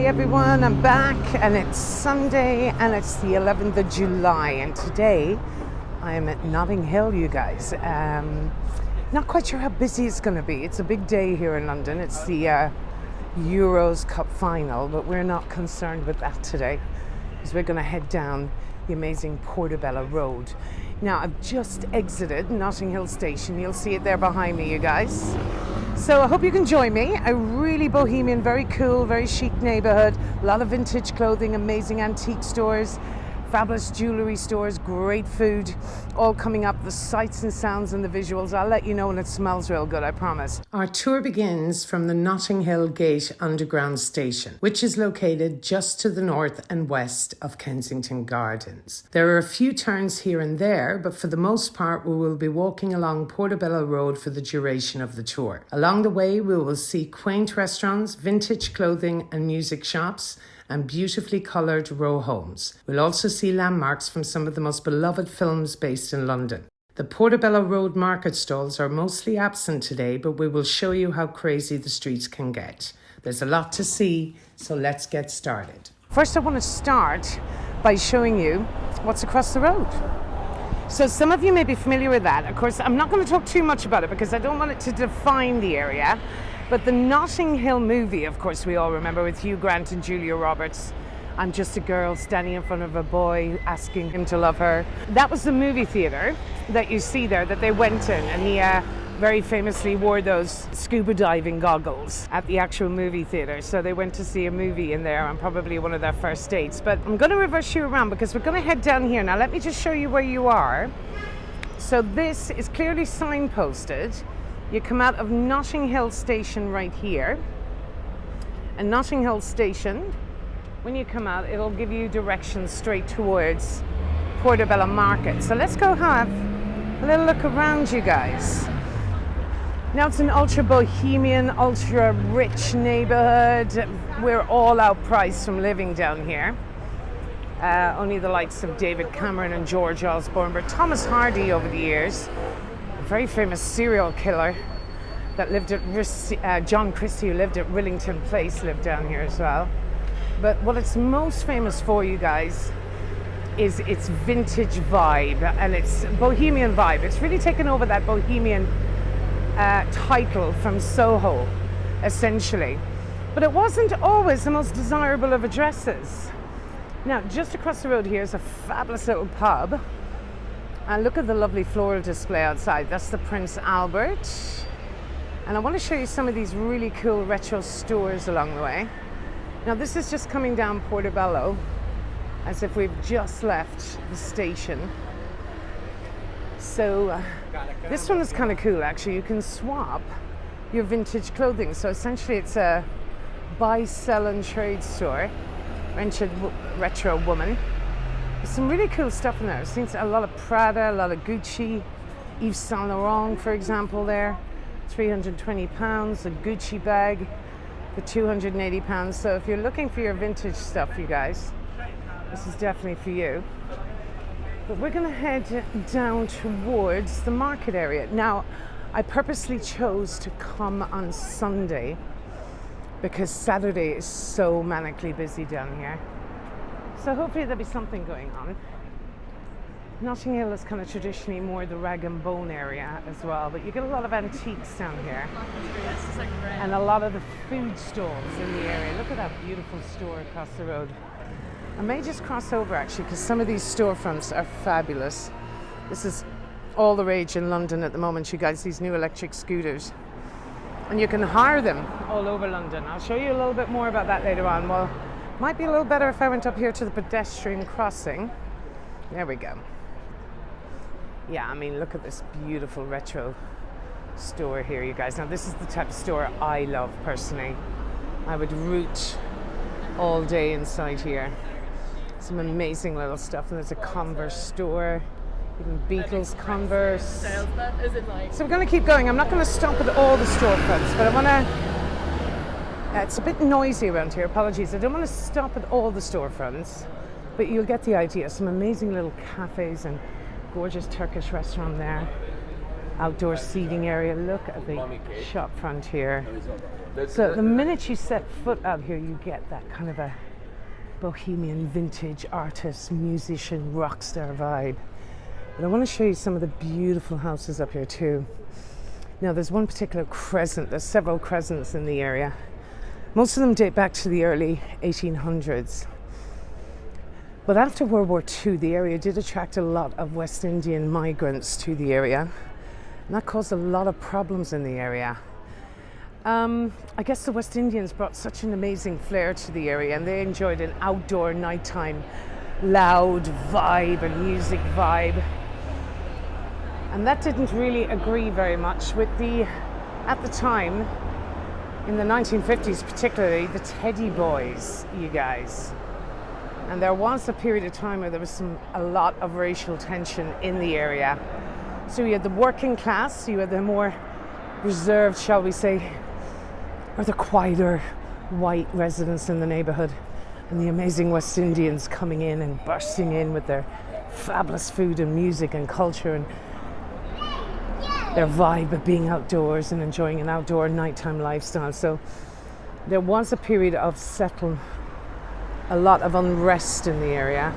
Hi everyone, I'm back and it's Sunday and it's the 11th of July and today I am at Notting Hill, you guys. Not quite sure how busy it's going to be. It's a big day here in London. It's the Euros Cup final, but we're not concerned with that today because we're going to head down the amazing Portobello Road. Now I've just exited Notting Hill station. You'll see it there behind me, you guys. So I hope you can join me. A really bohemian, very cool, very chic neighborhood. A lot of vintage clothing, amazing antique stores, fabulous jewelry stores, great food, all coming up, the sights and sounds and the visuals. I'll let you know when it smells real good, I promise. Our tour begins from the Notting Hill Gate Underground Station, which is located just to the north and west of Kensington Gardens. There are a few turns here and there, but for the most part, we will be walking along Portobello Road for the duration of the tour. Along the way, we will see quaint restaurants, vintage clothing and music shops, and beautifully coloured row homes. We'll also see landmarks from some of the most beloved films based in London. The Portobello Road Market stalls are mostly absent today, but we will show you how crazy the streets can get. There's a lot to see, so let's get started. First, I want to start by showing you what's across the road. So some of you may be familiar with that. Of course, I'm not going to talk too much about it because I don't want it to define the area. But the Notting Hill movie, of course, we all remember, with Hugh Grant and Julia Roberts. I'm just a girl standing in front of a boy asking him to love her. That was the movie theatre that you see there that they went in, and he very famously wore those scuba diving goggles at the actual movie theatre. So they went to see a movie in there on probably one of their first dates. But I'm going to reverse you around because we're going to head down here. Now let me just show you where you are. So this is clearly signposted. You come out of Notting Hill Station right here. And Notting Hill Station, when you come out, it'll give you directions straight towards Portobello Market. So let's go have a little look around, you guys. Now it's an ultra bohemian, ultra rich neighborhood. We're all outpriced from living down here. Only the likes of David Cameron and George Osborne, but Thomas Hardy over the years, a very famous serial killer that lived at John Christie, who lived at Wellington Place, lived down here as well. But what it's most famous for, you guys, is its vintage vibe and its bohemian vibe. It's really taken over that bohemian title from Soho, essentially. But it wasn't always the most desirable of addresses. Now, just across the road here is a fabulous little pub. And look at the lovely floral display outside. That's the Prince Albert. And I want to show you some of these really cool retro stores along the way. Now this is just coming down Portobello, as if we've just left the station. So this one is kind of cool, actually. You can swap your vintage clothing. So essentially it's a buy, sell and trade store. Retro woman. There's some really cool stuff in there. I've seen a lot of Prada, a lot of Gucci, Yves Saint Laurent, for example, there. £320, a Gucci bag for £280. So if you're looking for your vintage stuff, you guys, this is definitely for you. But we're going to head down towards the market area. Now, I purposely chose to come on Sunday because Saturday is so manically busy down here. So hopefully there'll be something going on. Notting Hill is kind of traditionally more the rag and bone area as well, but you get a lot of antiques down here. And a lot of the food stalls in the area. Look at that beautiful store across the road. I may just cross over actually because some of these storefronts are fabulous. This is all the rage in London at the moment, you guys, these new electric scooters. And you can hire them all over London. I'll show you a little bit more about that later on. Well, might be a little better if I went up here to the Pedestrian Crossing. There we go. Yeah, I mean, look at this beautiful retro store here, you guys. Now, this is the type of store I love personally. I would root all day inside here. Some amazing little stuff. And there's a Converse store. Even Beatles, Converse. So we're going to keep going. I'm not going to stop at all the storefronts, but I want to... it's a bit noisy around here, apologies. I don't want to stop at all the storefronts, but you'll get the idea. Some amazing little cafes and gorgeous Turkish restaurant there. outdoor seating area. Look at the shop front here. So the minute you set foot out here, you get that kind of a bohemian, vintage artist, musician, rock star vibe. But I want to show you some of the beautiful houses up here too. Now there's one particular crescent, there's several crescents in the area. Most of them date back to the early 1800s. But after World War II, the area did attract a lot of West Indian migrants to the area. And that caused a lot of problems in the area. I guess the West Indians brought such an amazing flair to the area, and they enjoyed an outdoor nighttime loud vibe and music vibe. And that didn't really agree very much with at the time, in the 1950s particularly, the Teddy Boys, you guys. And there was a period of time where there was a lot of racial tension in the area. So you had the working class, you had the more reserved, shall we say, or the quieter white residents in the neighborhood, and the amazing West Indians coming in and bursting in with their fabulous food and music and culture and their vibe of being outdoors and enjoying an outdoor nighttime lifestyle. So there was a period of a lot of unrest in the area.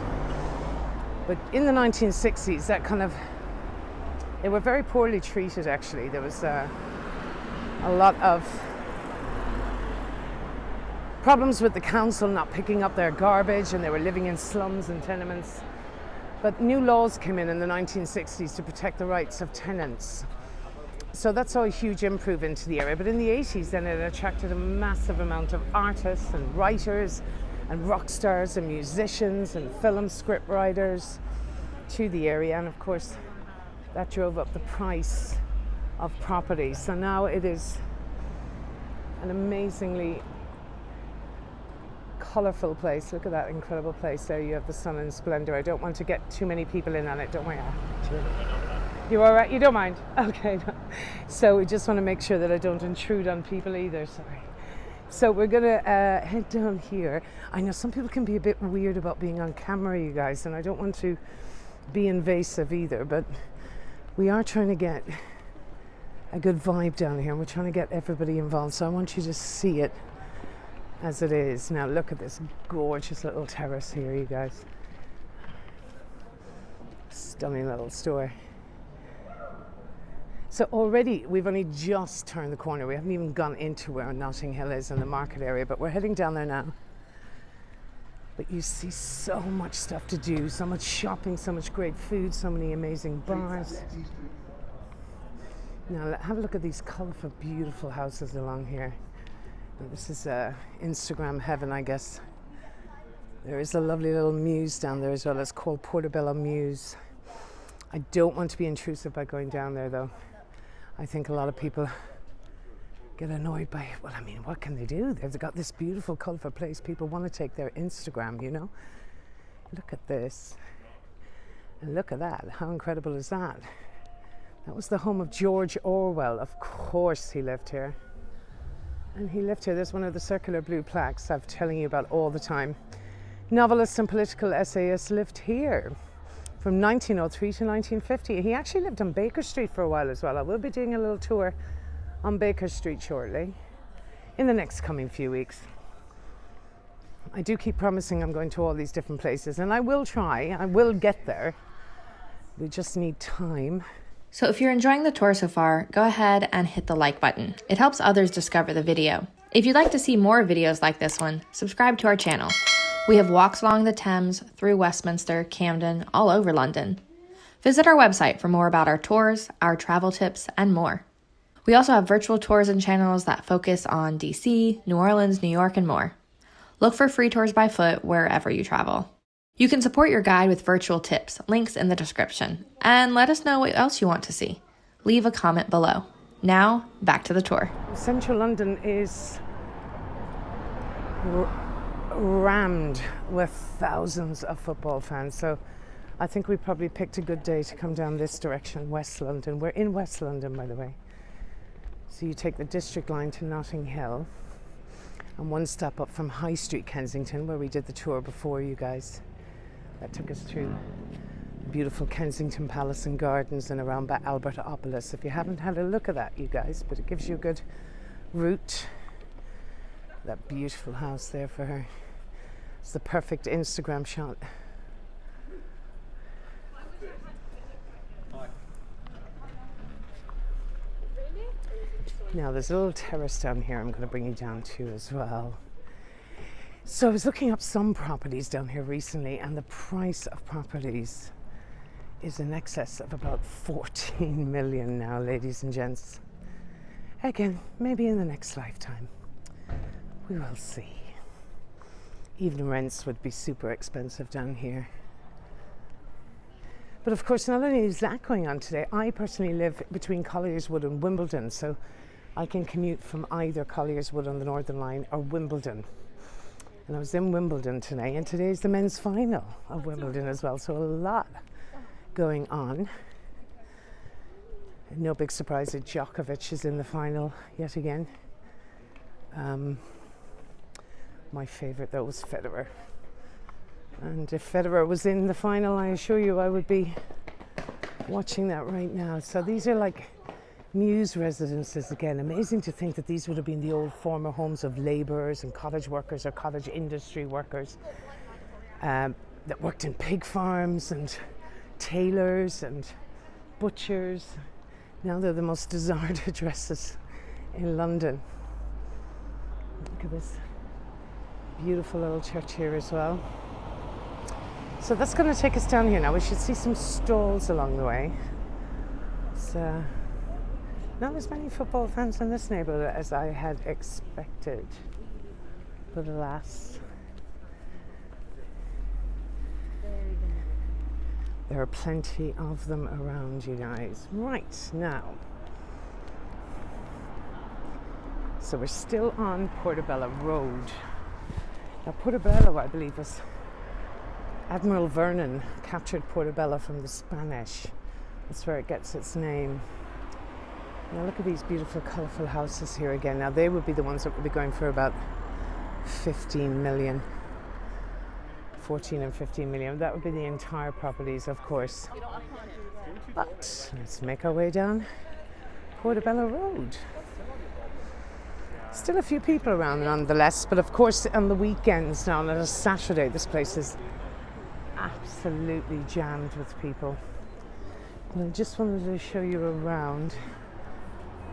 But in the 1960s, they were very poorly treated actually. There was a lot of problems with the council not picking up their garbage, and they were living in slums and tenements. But new laws came in the 1960s to protect the rights of tenants. So that saw a huge improvement into the area. But in the 80s, then it attracted a massive amount of artists and writers and rock stars and musicians and film script writers to the area. And of course, that drove up the price of property. So now it is an amazingly colourful place. Look at that incredible place there. You have the sun and splendour. I don't want to get too many people in on it, don't worry. You all right? You don't mind? Okay. So we just want to make sure that I don't intrude on people either, sorry. So we're going to head down here. I know some people can be a bit weird about being on camera, you guys, and I don't want to be invasive either, but we are trying to get a good vibe down here, and we're trying to get everybody involved, so I want you to see it as it is. Now look at this gorgeous little terrace here, you guys. Stunning little store. So already we've only just turned the corner. We haven't even gone into where Notting Hill is in the market area, but we're heading down there now. But you see so much stuff to do, so much shopping, so much great food, so many amazing bars. Now have a look at these colourful, beautiful houses along here. Now, this is Instagram heaven, I guess. There is a lovely little mews down there as well. It's called Portobello Mews. I don't want to be intrusive by going down there though. I think a lot of people get annoyed by it. Well, I mean, what can they do? They've got this beautiful, colourful place. People want to take their Instagram, you know? Look at this. And look at that. How incredible is that? That was the home of George Orwell. Of course he lived here. And he lived here. There's one of the circular blue plaques I'm telling you about all the time. Novelist and political essayist lived here from 1903 to 1950. He actually lived on Baker Street for a while as well. I will be doing a little tour on Baker Street shortly, in the next coming few weeks. I do keep promising I'm going to all these different places, and I will try. I will get there. We just need time. So if you're enjoying the tour so far, go ahead and hit the like button. It helps others discover the video. If you'd like to see more videos like this one, subscribe to our channel. We have walks along the Thames, through Westminster, Camden, all over London. Visit our website for more about our tours, our travel tips, and more. We also have virtual tours and channels that focus on DC, New Orleans, New York, and more. Look for free tours by foot wherever you travel. You can support your guide with virtual tips, links in the description, and let us know what else you want to see. Leave a comment below. Now, back to the tour. Central London is rammed with thousands of football fans, so I think we probably picked a good day to come down this direction, West London. We're in West London, by the way. So you take the District line to Notting Hill, and one stop up from High Street, Kensington, where we did the tour before, you guys. That took us through Beautiful Kensington Palace and Gardens and around Albertopolis. If you haven't had a look at that, you guys, but it gives you a good route. That beautiful house there for her. It's the perfect Instagram shot. Now there's a little terrace down here I'm going to bring you down to as well. So I was looking up some properties down here recently, and the price of properties is in excess of about 14 million now, ladies and gents. Again, maybe in the next lifetime. We will see. Even rents would be super expensive down here. But of course, not only is that going on today, I personally live between Collierswood and Wimbledon, so I can commute from either Collierswood on the Northern Line or Wimbledon. And I was in Wimbledon today, and today's the men's final of Wimbledon as well, so a lot going on. No big surprise that Djokovic is in the final yet again. My favourite though was Federer. And if Federer was in the final, I assure you I would be watching that right now. So these are like Mews residences again. Amazing to think that these would have been the old former homes of labourers and cottage workers or cottage industry workers that worked in pig farms and tailors and butchers. Now they're the most desired addresses in London. Look at this beautiful little church here as well. So that's going to take us down here now. We should see some stalls along the way. It's not as many football fans in this neighbourhood as I had expected. But alas, there are plenty of them around, you guys. Right, now. So we're still on Portobello Road. Now Portobello, I believe, was Admiral Vernon captured Portobello from the Spanish. That's where it gets its name. Now look at these beautiful colourful houses here again. Now they would be the ones that would be going for about 15 million. 14 and 15 million. That would be the entire properties, of course. But let's make our way down Portobello Road. Still a few people around nonetheless, but of course on the weekends now, on a Saturday, this place is absolutely jammed with people. And I just wanted to show you around.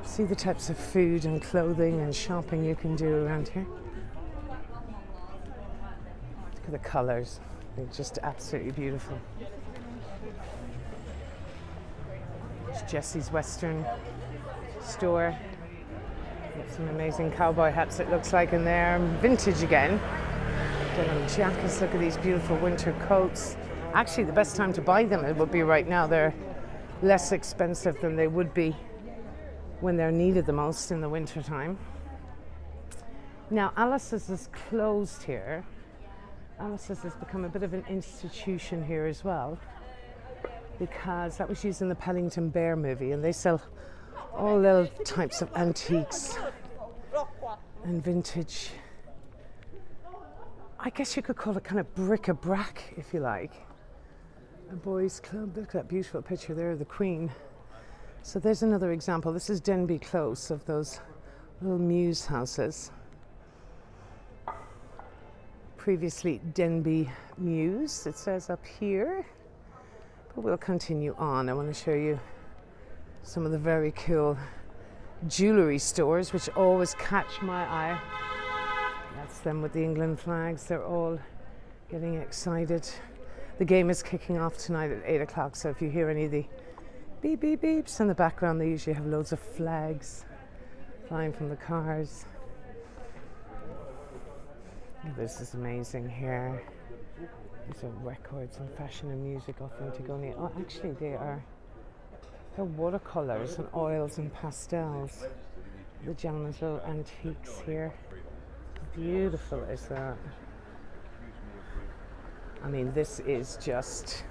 See the types of food and clothing and shopping you can do around here. Look at the colours, they're just absolutely beautiful. It's Jesse's Western store. Got some amazing cowboy hats, it looks like, in there. Vintage again. Denim jackets, look at these beautiful winter coats. Actually, the best time to buy them, it would be right now. They're less expensive than they would be when they're needed the most in the winter time. Now, Alice's is closed here. Alice's has become a bit of an institution here as well, because that was used in the Paddington Bear movie, and they sell all little types of antiques and vintage. I guess you could call it kind of bric-a-brac, if you like. A boys' club. Look at that beautiful picture there of the Queen. So there's another example. This is Denby Close of those little Mews houses. Previously Denby Mews, it says up here. But we'll continue on. I want to show you some of the very cool jewellery stores, which always catch my eye. That's them with the England flags. They're all getting excited. The game is kicking off tonight at 8 o'clock, so if you hear any of the beep beep beeps in the background, they usually have loads of flags flying from the cars. This is amazing here. These are records and fashion and music, authentic only. Oh, actually they're watercolours and oils and pastels. The gentleman's little antiques here. How beautiful is that? I mean, this is just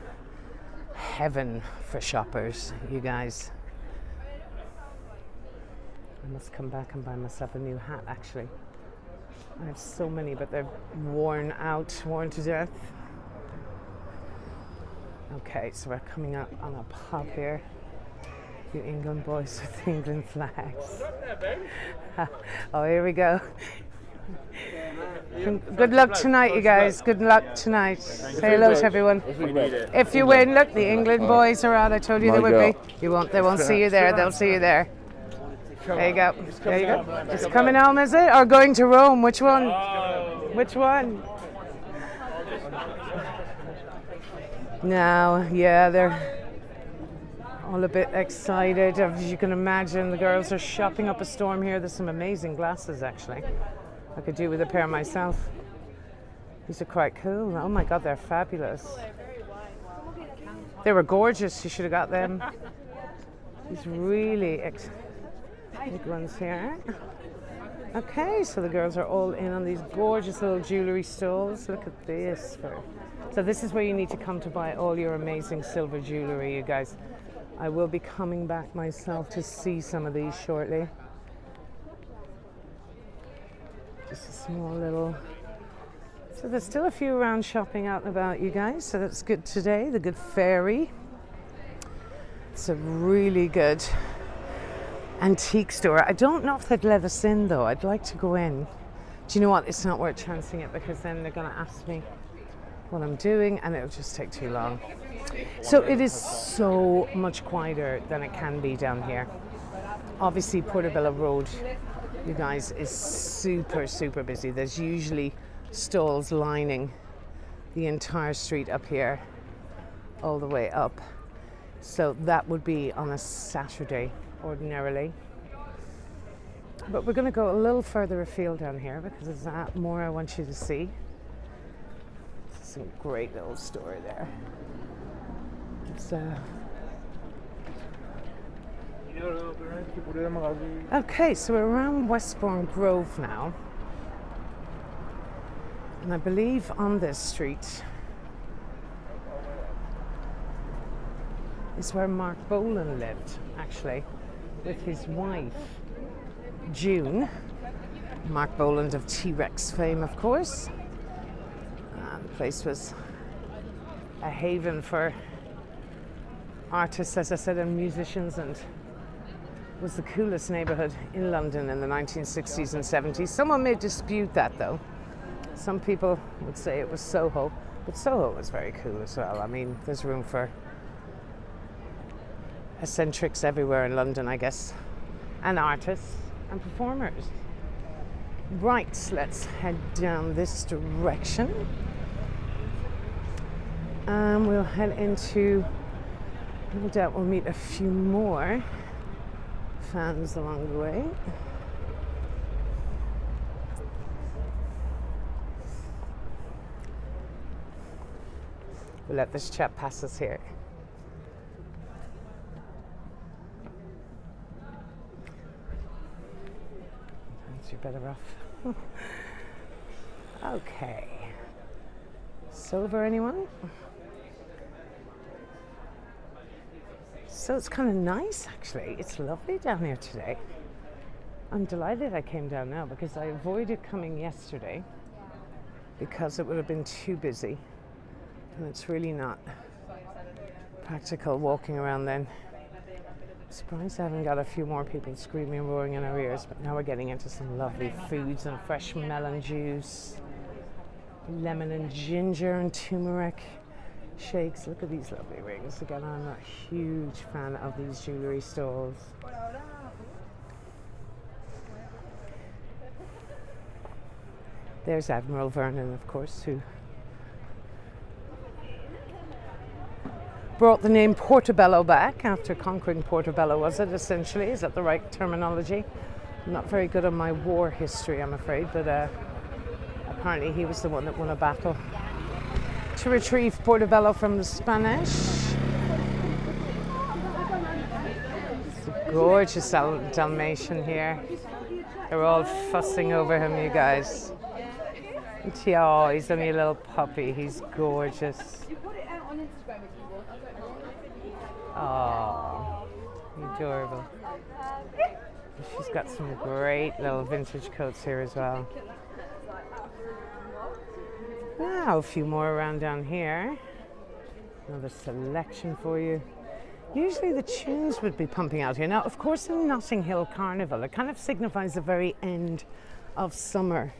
heaven for shoppers, you guys. I must come back and buy myself a new hat, actually. I have so many, but they're worn out, worn to death. Okay, so we're coming up on a pub here. You England boys with England flags. Oh, here we go. Good luck tonight, you guys. Good luck tonight. Say hello to everyone. If you win, look, the England boys are out. I told you they would be. You won't. They won't see you there. They'll see you there. There you go. There you go. It's coming home, is it? Or going to Rome? Which one? Which one? Now, yeah, they're all a bit excited. As you can imagine, the girls are shopping up a storm here. There's some amazing glasses, actually. I could do with a pair myself. These are quite cool. Oh my God, they're fabulous. They were gorgeous. You should have got them. These really big ones here. Okay, so the girls are all in on these gorgeous little jewellery stalls. Look at this. So this is where you need to come to buy all your amazing silver jewellery, you guys. I will be coming back myself to see some of these shortly. Just a small little... So there's still a few around shopping out and about, you guys, so that's good today. The Good Fairy. It's a really good antique store. I don't know if they'd let us in, though. I'd like to go in. Do you know what? It's not worth chancing it, because then they're going to ask me what I'm doing and it'll just take too long. So it is so much quieter than it can be down here. Obviously, Portobello Road, you guys, is super, super busy. There's usually stalls lining the entire street up here, all the way up. So that would be on a Saturday ordinarily. But we're going to go a little further afield down here, because there's that more I want you to see. Some great little store there. It's okay, so we're around Westbourne Grove now, and I believe on this street is where Mark Bolan lived, actually, with his wife June. Mark Bolan of T-Rex fame, of course. The place was a haven for artists, as I said, and musicians, and was the coolest neighbourhood in London in the 1960s and 70s. Someone may dispute that, though. Some people would say it was Soho, but Soho was very cool as well. I mean, there's room for eccentrics everywhere in London, I guess, and artists and performers. Right, let's head down this direction. We'll head into, no doubt we'll meet a few more fans along the way. We'll let this chap pass us here. You're better off. Okay. Silver, anyone? So it's kind of nice, actually. It's lovely down here today. I'm delighted I came down now, because I avoided coming yesterday because it would have been too busy, and it's really not practical walking around then. I'm surprised I haven't got a few more people screaming and roaring in our ears, but now we're getting into some lovely foods and fresh melon juice, lemon and ginger and turmeric shakes. Look at these lovely rings. Again, I'm a huge fan of these jewellery stalls. There's Admiral Vernon, of course, who brought the name Portobello back after conquering Portobello, was it, essentially? Is that the right terminology? I'm not very good on my war history, I'm afraid, but apparently he was the one that won a battle to retrieve Portobello from the Spanish. It's a gorgeous Dalmatian here. They're all fussing over him, you guys. Oh, he's only a little puppy. He's gorgeous. Oh, adorable. She's got some great little vintage coats here as well. Now a few more around down here. Another selection for you. Usually the tunes would be pumping out here. Now, of course, in Notting Hill Carnival, it kind of signifies the very end of summer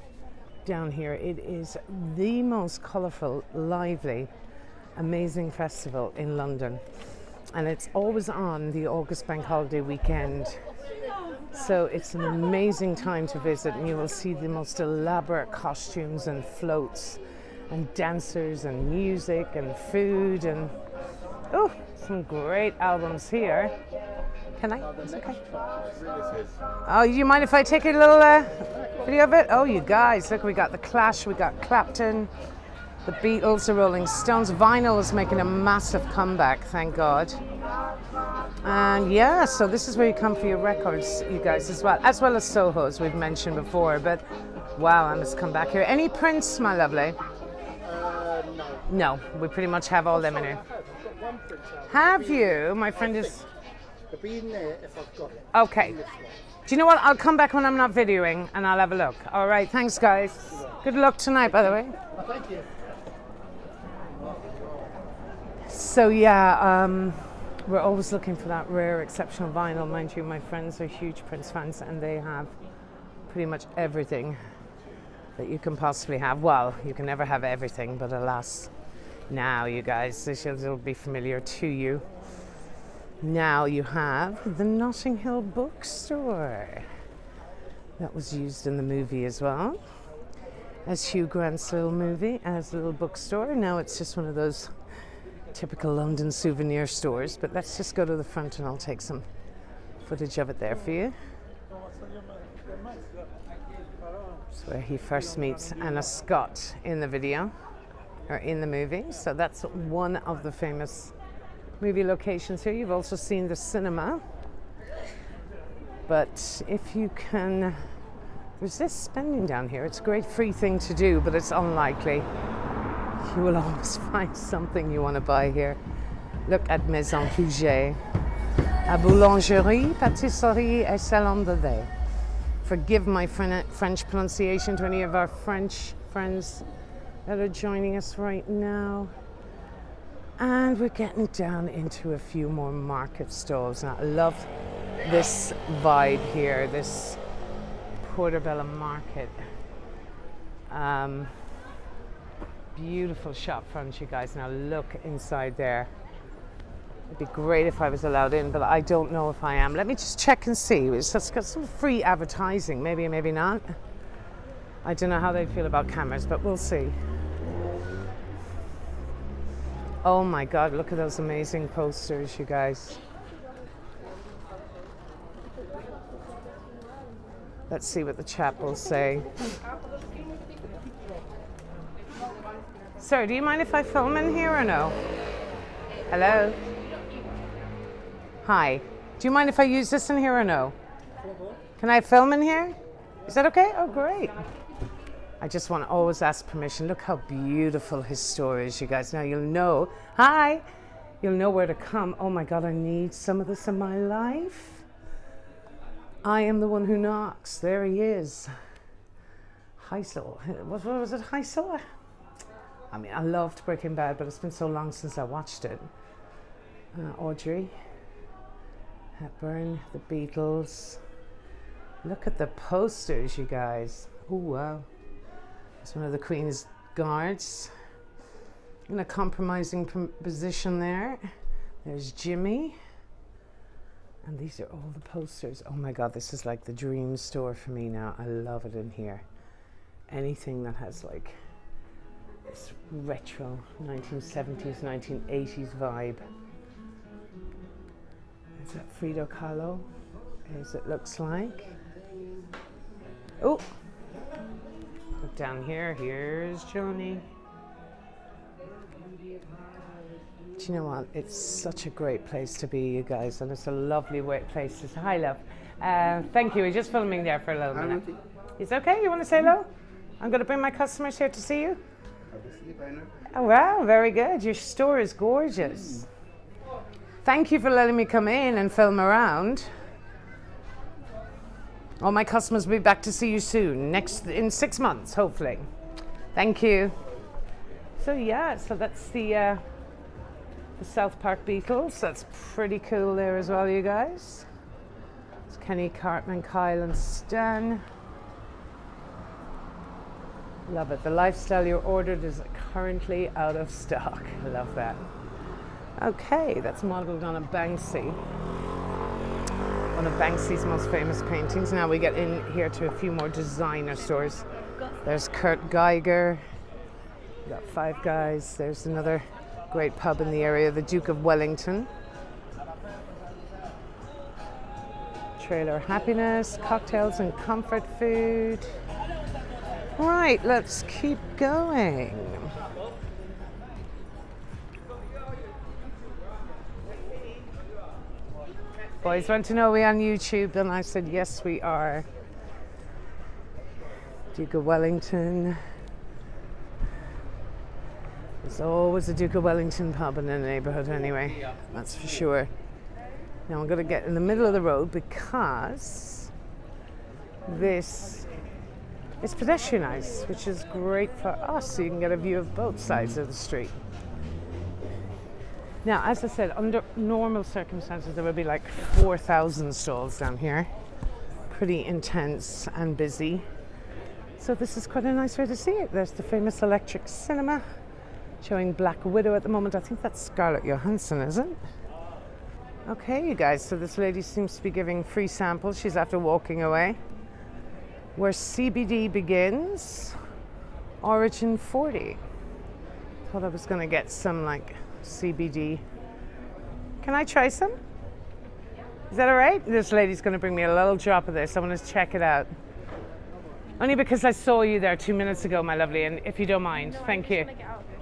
down here. It is the most colourful, lively, amazing festival in London. And it's always on the August bank holiday weekend. So it's an amazing time to visit, and you will see the most elaborate costumes and floats and dancers and music and food and some great albums here. Can I? It's okay. Oh, do you mind if I take a little video of it? Oh, you guys, look, we got The Clash, we got Clapton, the Beatles, the Rolling Stones. Vinyl is making a massive comeback, thank God. And yeah, so this is where you come for your records, you guys, as well as Soho, as we've mentioned before. But wow, I must come back here. Any Prince, my lovely? No, we pretty much have all them in here. Have you? My friend is... It'll be in there if I've got it. Okay. Do you know what? I'll come back when I'm not videoing and I'll have a look. All right, thanks, guys. Good luck tonight, by the way. Oh, thank you. So yeah, we're always looking for that rare, exceptional vinyl. Mind you, my friends are huge Prince fans and they have pretty much everything that you can possibly have. Well, you can never have everything, but alas, now you guys, this will be familiar to you. Now you have the Notting Hill Bookstore. That was used in the movie as well, as Hugh Grant's little movie, as a little bookstore. Now it's just one of those typical London souvenir stores, but let's just go to the front and I'll take some footage of it there for you. It's where he first meets Anna Scott in the video, or in the movie. So that's one of the famous movie locations here. You've also seen the cinema. But if you can resist spending down here, it's a great free thing to do, but it's unlikely. You will always find something you want to buy here. Look at Maison Puget. A boulangerie, pâtisserie et salon de thé. Forgive my French pronunciation to any of our French friends that are joining us right now. And we're getting down into a few more market stalls. Now, I love this vibe here, this Portobello Market. Beautiful shop front, you guys. Now look inside there. It'd be great if I was allowed in, but I don't know if I am. Let me just check and see. It's got some free advertising, maybe, maybe not. I don't know how they feel about cameras, but we'll see. Oh my God, look at those amazing posters, you guys. Let's see what the chap will say. Sir, do you mind if I film in here or no? Hello? Hi. Do you mind if I use this in here or no? Can I film in here? Is that okay? Oh, great. I just want to always ask permission. Look how beautiful his store is, you guys. Now you'll know. Hi. You'll know where to come. Oh my God, I need some of this in my life. I am the one who knocks. There he is. Heisel. What was it? Heisel? I mean, I loved Breaking Bad, but it's been so long since I watched it. Audrey Hepburn, the Beatles. Look at the posters, you guys. Oh, wow. It's one of the Queen's guards in a compromising position there. There's Jimmy. And these are all the posters. Oh my God, this is like the dream store for me now. I love it in here. Anything that has like this retro 1970s, 1980s vibe. Is that Frida Kahlo? As it looks like. Oh! Look down here. Here's Johnny. Do you know what? It's such a great place to be, you guys, and it's a lovely place to say hi, love. Thank you. We're just filming there for a little minute. It's okay? You want to say hello? I'm going to bring my customers here to see you. Oh, wow, very good. Your store is gorgeous. Thank you for letting me come in and film around. All my customers will be back to see you soon, in 6 months, hopefully. Thank you. So yeah, so that's the The South Park Beatles, that's pretty cool there as well, you guys. It's Kenny, Cartman, Kyle and Stan. Love it. The lifestyle you ordered is currently out of stock. Love that. Okay, that's modeled on a Banksy. One of Banksy's most famous paintings. Now we get in here to a few more designer stores. There's Kurt Geiger. We've got Five Guys. There's another great pub in the area, the Duke of Wellington. Trailer Happiness, cocktails and comfort food. Right, let's keep going. Boys want to know, are we on YouTube? And I said, yes, we are. Duke of Wellington. There's always a Duke of Wellington pub in the neighbourhood anyway, that's for sure. Now I'm going to get in the middle of the road because this is pedestrianised, which is great for us, so you can get a view of both sides of the street. Now, as I said, under normal circumstances, there would be like 4,000 stalls down here. Pretty intense and busy. So this is quite a nice way to see it. There's the famous Electric Cinema, showing Black Widow at the moment. I think that's Scarlett Johansson, isn't it? Okay, you guys, so this lady seems to be giving free samples. She's after walking away. Where CBD begins, Origin 40. Thought I was going to get some like CBD. Can I try some? Is that all right? This lady's going to bring me a little drop of this. I want to check it out. Only because I saw you there 2 minutes ago, my lovely, and if you don't mind, thank you.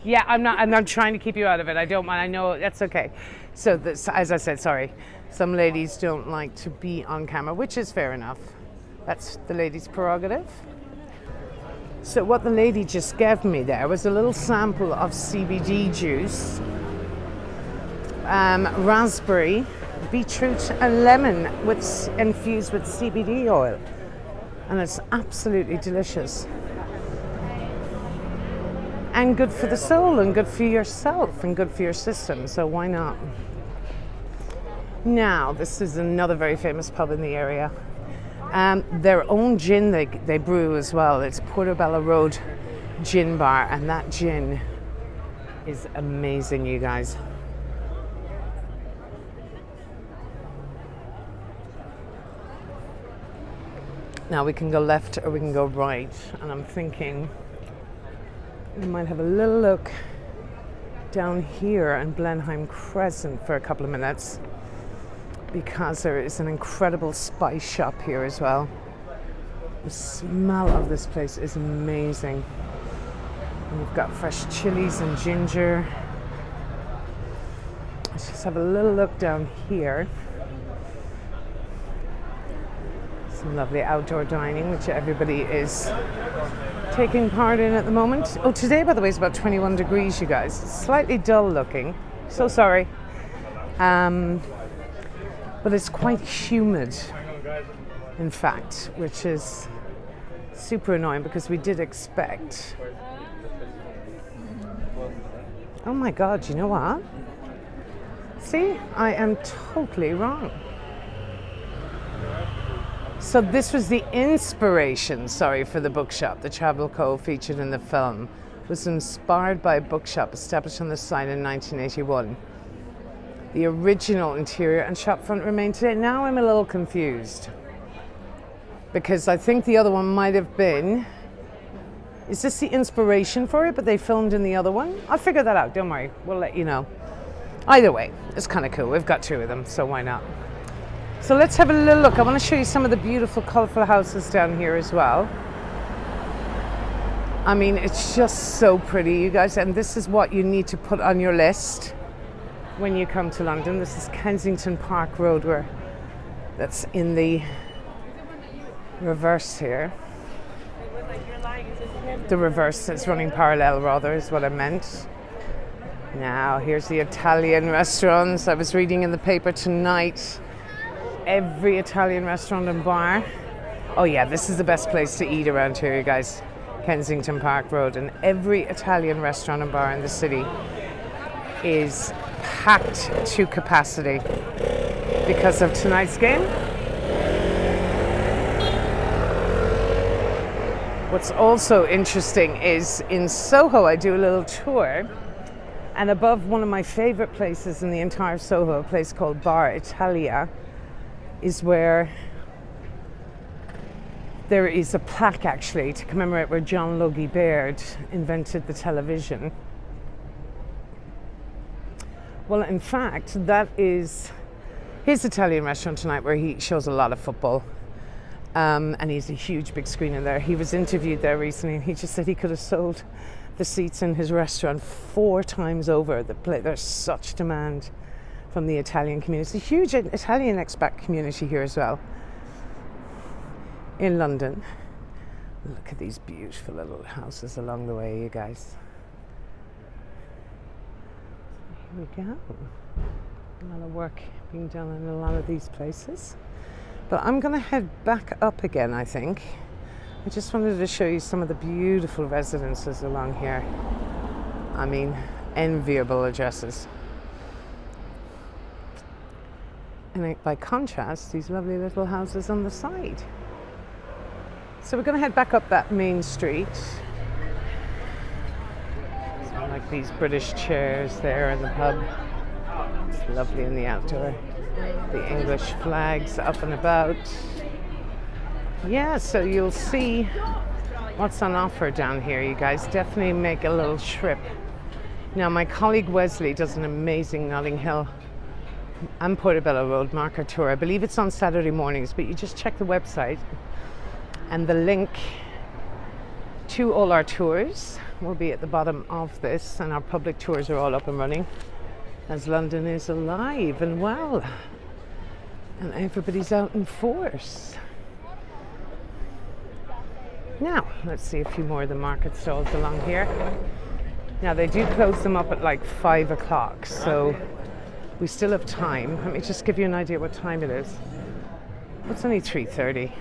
Yeah, I'm not trying to keep you out of it. I don't mind. I know that's okay. So this, as I said, sorry, some ladies don't like to be on camera, which is fair enough. That's the lady's prerogative. So what the lady just gave me there was a little sample of CBD juice, raspberry, beetroot and lemon infused with CBD oil. And it's absolutely delicious. And good for the soul and good for yourself and good for your system, so why not? Now, this is another very famous pub in the area. Their own gin they brew as well. It's Portobello Road Gin Bar, and that gin is amazing, you guys. Now we can go left or we can go right, and I'm thinking we might have a little look down here in Blenheim Crescent for a couple of minutes, because there is an incredible spice shop here as well. The smell of this place is amazing. And we've got fresh chilies and ginger. Let's just have a little look down here. Some lovely outdoor dining, which everybody is taking part in at the moment. Oh, today, by the way, is about 21 degrees, you guys. It's slightly dull looking. So sorry. But it's quite humid, in fact, which is super annoying because we did expect. Oh my God, you know what? See, I am totally wrong. So this was the inspiration, for the bookshop. The Travel Co. featured in the film was inspired by a bookshop established on the site in 1981. The original interior and shopfront remain today. Now I'm a little confused because I think the other one might have been. Is this the inspiration for it, but they filmed in the other one? I'll figure that out, don't worry. We'll let you know. Either way, it's kind of cool. We've got two of them, so why not? So let's have a little look. I want to show you some of the beautiful, colourful houses down here as well. I mean, it's just so pretty, you guys, and this is what you need to put on your list when you come to London. This is Kensington Park Road, that's in the reverse here. The reverse, it's running parallel rather, is what I meant. Now, here's the Italian restaurants. I was reading in the paper tonight, every Italian restaurant and bar. Oh yeah, this is the best place to eat around here, you guys. Kensington Park Road, and every Italian restaurant and bar in the city is packed to capacity because of tonight's game. What's also interesting is in Soho, I do a little tour, and above one of my favorite places in the entire Soho, a place called Bar Italia, is where there is a plaque actually to commemorate where John Logie Baird invented the television. Well, in fact, that is his Italian restaurant tonight where he shows a lot of football. And he's a huge big screen in there. He was interviewed there recently and he just said he could have sold the seats in his restaurant 4 times over. There's such demand from the Italian community. It's a huge Italian expat community here as well in London. Look at these beautiful little houses along the way, you guys. Here we go. A lot of work being done in a lot of these places. But I'm going to head back up again, I think. I just wanted to show you some of the beautiful residences along here. I mean, enviable addresses. And by contrast, these lovely little houses on the side. So we're going to head back up that main street. So like these British chairs there in the pub. It's lovely in the outdoor. The English flags up and about. Yeah, so you'll see what's on offer down here, you guys. Definitely make a little trip. Now, my colleague Wesley does an amazing Notting Hill and Portobello Road Market tour. I believe it's on Saturday mornings, but you just check the website and the link to all our tours will be at the bottom of this, and our public tours are all up and running as London is alive and well and everybody's out in force. Now, let's see a few more of the market stalls along here. Now, they do close them up at like 5 o'clock, so we still have time. Let me just give you an idea what time it is. It's only 3:30.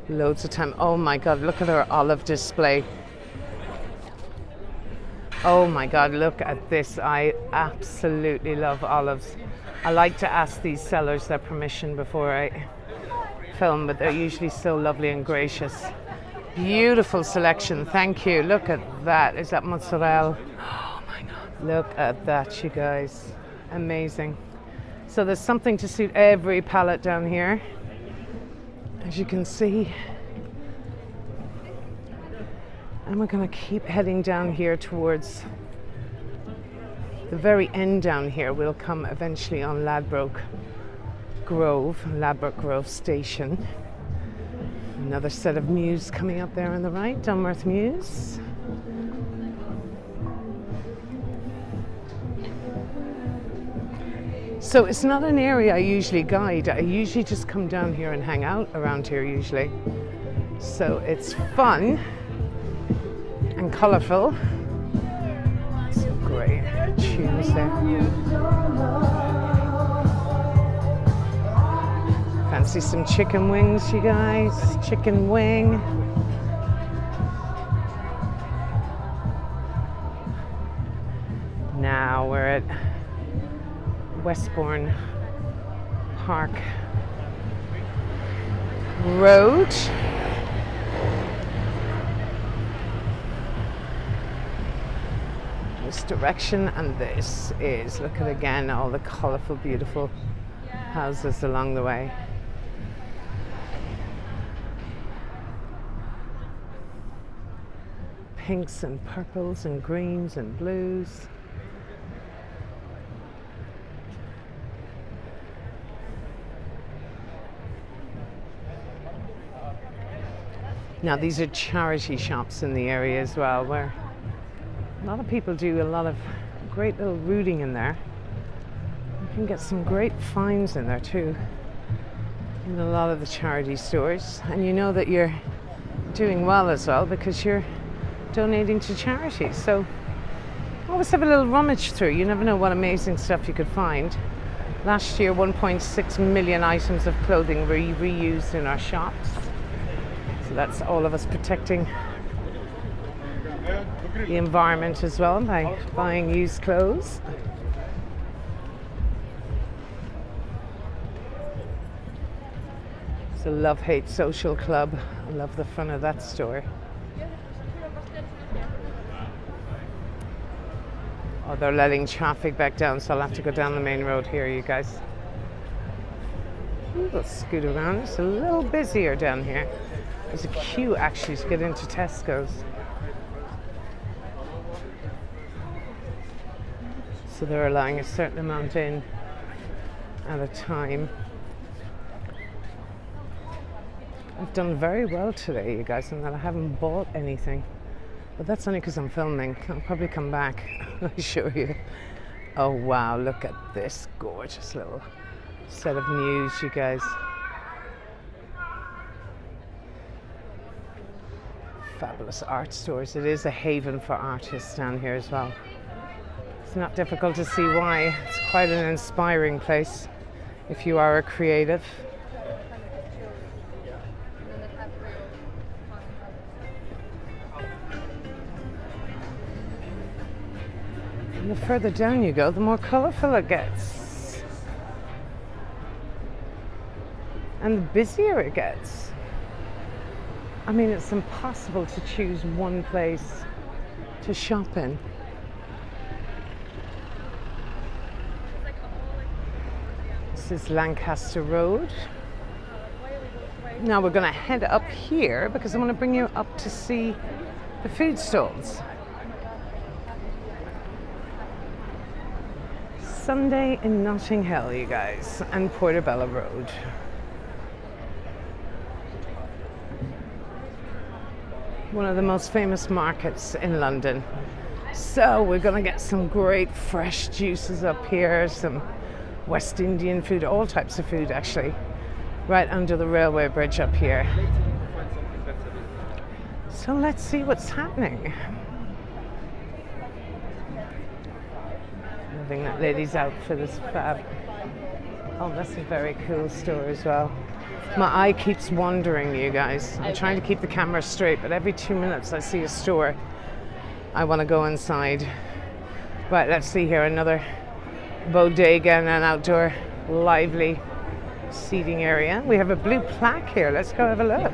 Loads of time. Oh my God, look at our olive display. Oh my God, look at this. I absolutely love olives. I like to ask these sellers their permission before I film, but they're usually so lovely and gracious. Beautiful selection, thank you. Look at that. Is that mozzarella? Oh my God. Look at that, you guys. Amazing. So there's something to suit every palate down here, as you can see. And we're going to keep heading down here towards the very end down here. We'll come eventually on Ladbroke Grove Station. Another set of mews coming up there on the right, Dunworth Mews. So it's not an area I usually guide. I usually just come down here and hang out around here usually. So it's fun and colourful. Some great tunes there. Fancy some chicken wings, you guys? Chicken wing. Now we're at Westbourne Park Road. This direction, and this is, look at again all the colourful, beautiful houses along the way. Pinks and purples and greens and blues. Now these are charity shops in the area as well, where a lot of people do a lot of great little rooting in there. You can get some great finds in there too, in a lot of the charity stores. And you know that you're doing well as well because you're donating to charities. So always have a little rummage through. You never know what amazing stuff you could find. Last year, 1.6 million items of clothing were reused in our shops. So that's all of us protecting the environment as well by buying used clothes. It's a love-hate social club. I love the front of that store. Oh, they're letting traffic back down, so I'll have to go down the main road here, you guys. Ooh, let's scoot around. It's a little busier down here. There's a queue actually to get into Tesco's. So they're allowing a certain amount in at a time. I've done very well today, you guys, in that I haven't bought anything. But that's only because I'm filming. I'll probably come back and show you. Oh wow, look at this gorgeous little set of news, you guys. Fabulous art stores. It is a haven for artists down here as well. It's not difficult to see why. It's quite an inspiring place if you are a creative. And the further down you go, the more colourful it gets. And the busier it gets. I mean, it's impossible to choose one place to shop in. This is Lancaster Road. Now we're going to head up here because I want to bring you up to see the food stalls. Sunday in Notting Hill, you guys, and Portobello Road. One of the most famous markets in London. So we're going to get some great fresh juices up here, some West Indian food, all types of food actually, right under the railway bridge up here. So let's see what's happening. I think that lady's out for this fab. Oh, that's a very cool store as well. My eye keeps wandering, you guys. I'm trying to keep the camera straight, but every 2 minutes I see a store. I want to go inside. Right, let's see here, another bodega and an outdoor lively seating area. We have a blue plaque here. Let's go have a look.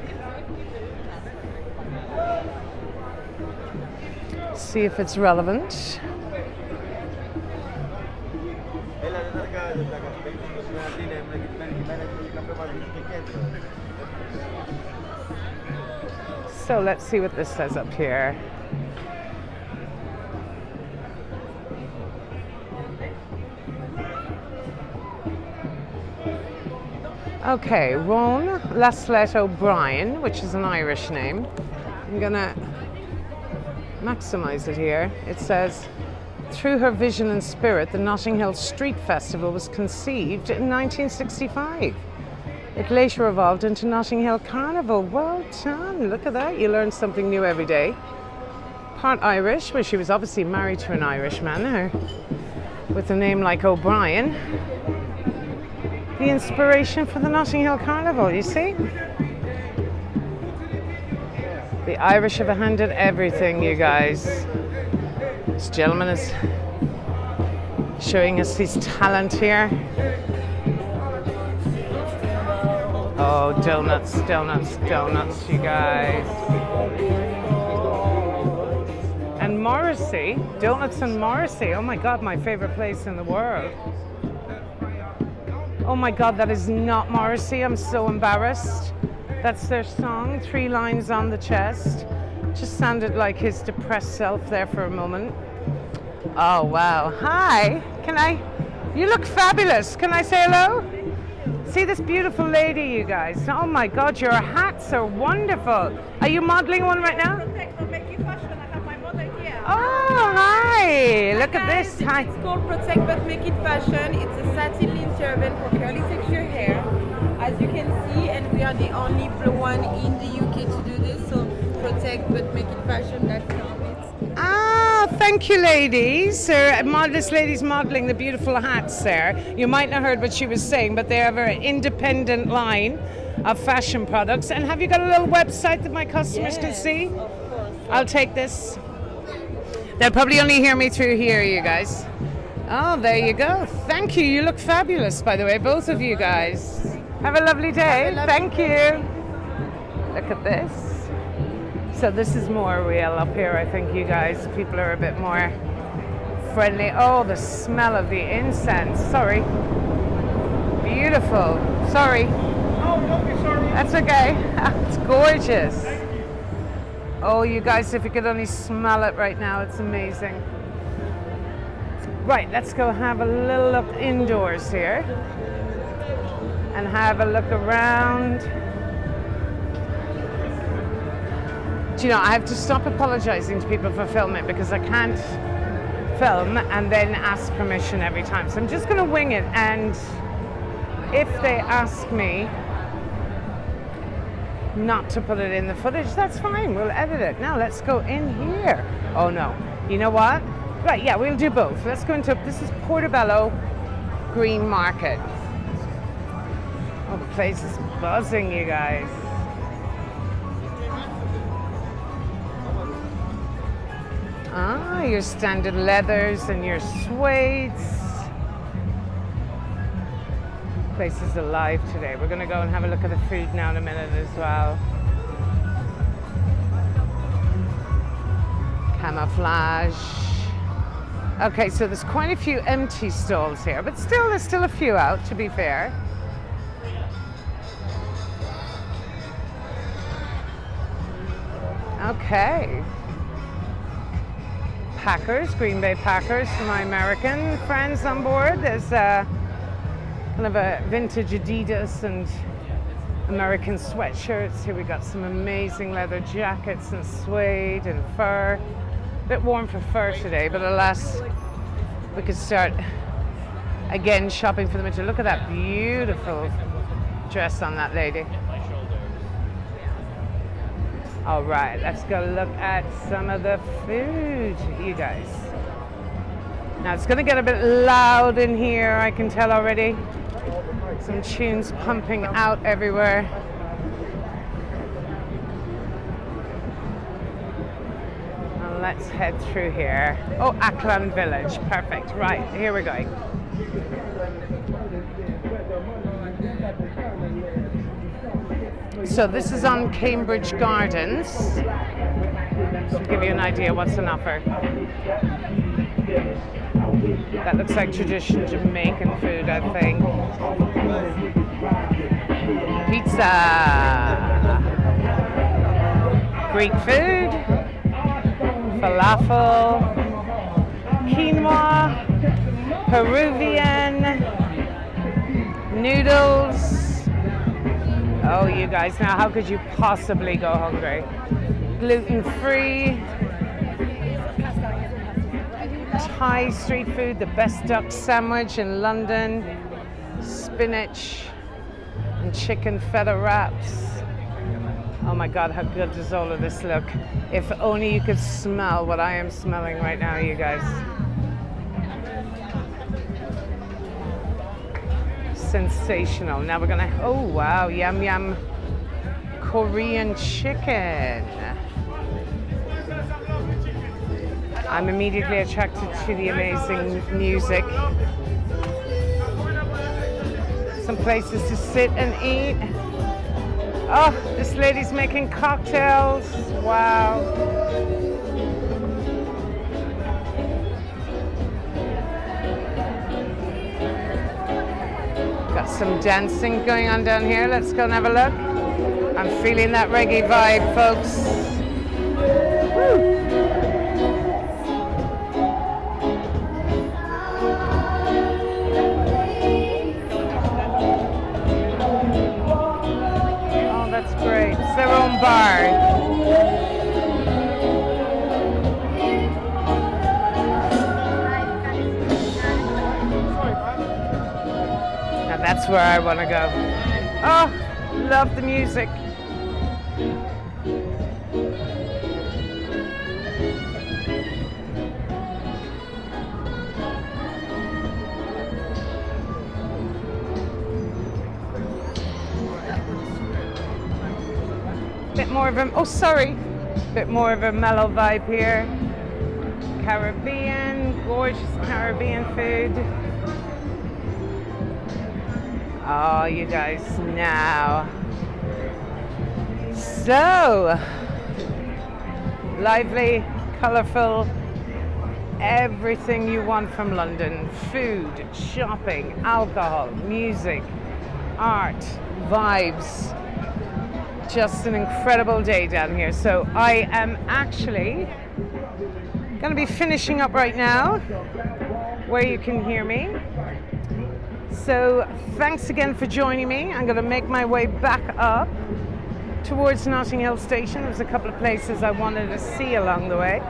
See if it's relevant. So let's see what this says up here. Okay, Ron Laslet O'Brien, which is an Irish name. I'm gonna maximize it here. It says, through her vision and spirit, the Notting Hill Street Festival was conceived in 1965. It later evolved into Notting Hill Carnival. Well done, look at that. You learn something new every day. Part Irish, well, she was obviously married to an Irishman with a name like O'Brien. The inspiration for the Notting Hill Carnival, you see? The Irish have handed everything, you guys. This gentleman is showing us his talent here. Oh, donuts, donuts, donuts, you guys. And Morrissey, donuts and Morrissey. Oh my God, my favorite place in the world. Oh my God, that is not Morrissey. I'm so embarrassed. That's their song, 3 lines on the chest. Just sounded like his depressed self there for a moment. Oh wow, hi, you look fabulous. Can I say hello? See this beautiful lady, you guys. Oh my God, your hats are wonderful. Are you modeling one right now? Oh, hi! Look at this. Hi. It's called Protect But Make It Fashion. It's a satin linen turban for curly texture hair, as you can see, and we are the only one in the UK to do this. So Protect But Make It Fashion.com. Ah, thank you, ladies. This lady's modeling the beautiful hats there. You might not have heard what she was saying, but they have an independent line of fashion products. And have you got a little website that my customers can see? Of course. I'll take this. They'll probably only hear me through here, you guys. Oh, there you go. Thank you. You look fabulous, by the way, both of you guys. Have a lovely day. Thank you. Look at this. So this is more real up here, I think, you guys. People are a bit more friendly. Oh, the smell of the incense. Sorry. Beautiful. Sorry. Oh, don't be sorry. That's okay. It's gorgeous. Oh, you guys, if you could only smell it right now, it's amazing. Right, let's go have a little look indoors here and have a look around. Do you know, I have to stop apologizing to people for filming because I can't film and then ask permission every time. So I'm just going to wing it, and if they ask me not to put it in the footage, that's fine. We'll edit it. Now let's go in here. Oh no, you know what? Right, yeah, we'll do both. Let's go into, this is Portobello Green Market. Oh, the place is buzzing, you guys. Ah, your standard leathers and your suedes. Place is alive today. We're going to go and have a look at the food now in a minute as well. Camouflage. Okay, so there's quite a few empty stalls here, but still, there's still a few out, to be fair. Okay. Packers, Green Bay Packers for my American friends on board. There's kind of a vintage Adidas and American sweatshirts. Here we got some amazing leather jackets and suede and fur. A bit warm for fur today, but alas, we could start again shopping for the winter. Look at that beautiful dress on that lady. All right, let's go look at some of the food, you guys. Now it's going to get a bit loud in here, I can tell already. Some tunes pumping out everywhere. And let's head through here. Oh, Ackland Village, perfect. Right, here we're going. So this is on Cambridge Gardens. To give you an idea what's on offer. That looks like traditional Jamaican food, I think. Pizza. Greek food. Falafel. Quinoa. Peruvian. Noodles. Oh, you guys, now how could you possibly go hungry? Gluten-free. Thai street food, the best duck sandwich in London. Spinach and chicken feta wraps. Oh my God, how good does all of this look? If only you could smell what I am smelling right now, you guys. Sensational. Now we're gonna, oh wow, yum yum Korean chicken. I'm immediately attracted to the amazing music. Some places to sit and eat. Oh, this lady's making cocktails. Wow. Got some dancing going on down here. Let's go and have a look. I'm feeling that reggae vibe, folks. Woo. Oh, that's great. It's their own bar. That's where I want to go. Oh, love the music. Bit more of a, oh sorry, bit more of a mellow vibe here. Caribbean, gorgeous Caribbean food. Oh, you guys, now. So, lively, colourful, everything you want from London. Food, shopping, alcohol, music, art, vibes. Just an incredible day down here. So I am actually going to be finishing up right now where you can hear me. So thanks again for joining me. I'm going to make my way back up towards Notting Hill Station. There's a couple of places I wanted to see along the way.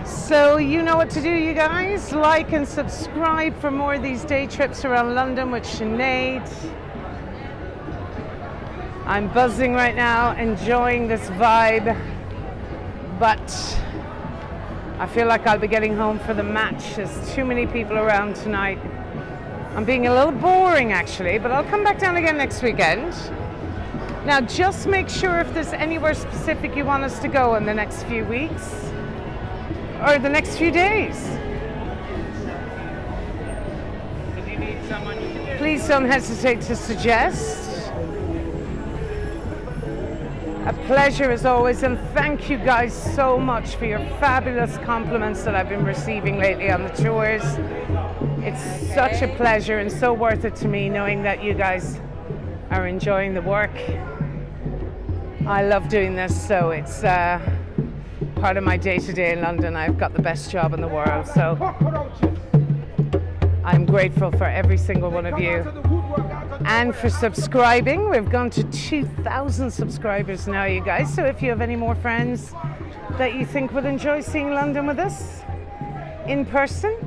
So you know what to do, you guys. Like and subscribe for more of these day trips around London with Sinead. I'm buzzing right now, enjoying this vibe, but I feel like I'll be getting home for the match. There's too many people around tonight. I'm being a little boring actually, but I'll come back down again next weekend. Now just make sure if there's anywhere specific you want us to go in the next few weeks or the next few days. Please don't hesitate to suggest. A pleasure as always, and thank you guys so much for your fabulous compliments that I've been receiving lately on the tours. It's such a pleasure and so worth it to me knowing that you guys are enjoying the work. I love doing this, so it's part of my day-to-day in London. I've got the best job in the world, so I'm grateful for every single one of you. And for subscribing. We've gone to 2,000 subscribers now, you guys. So if you have any more friends that you think would enjoy seeing London with us in person,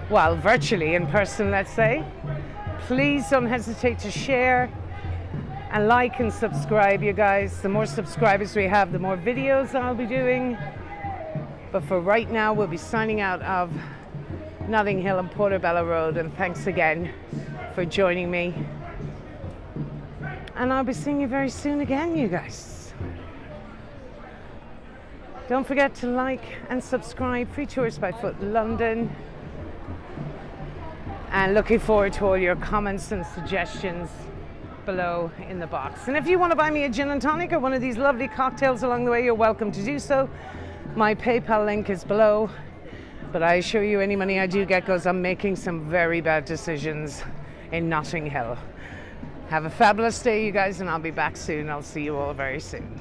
well, virtually in person, let's say, please don't hesitate to share and like and subscribe, you guys. The more subscribers we have, the more videos I'll be doing. But for right now, we'll be signing out of Notting Hill and Portobello Road, and thanks again for joining me, and I'll be seeing you very soon again, you guys. Don't forget to like and subscribe. Free Tours by Foot London, and looking forward to all your comments and suggestions below in the box. And if you want to buy me a gin and tonic or one of these lovely cocktails along the way, you're welcome to do so. My PayPal link is below, but I assure you any money I do get goes on making some very bad decisions in Notting Hill. Have a fabulous day, you guys, and I'll be back soon. I'll see you all very soon.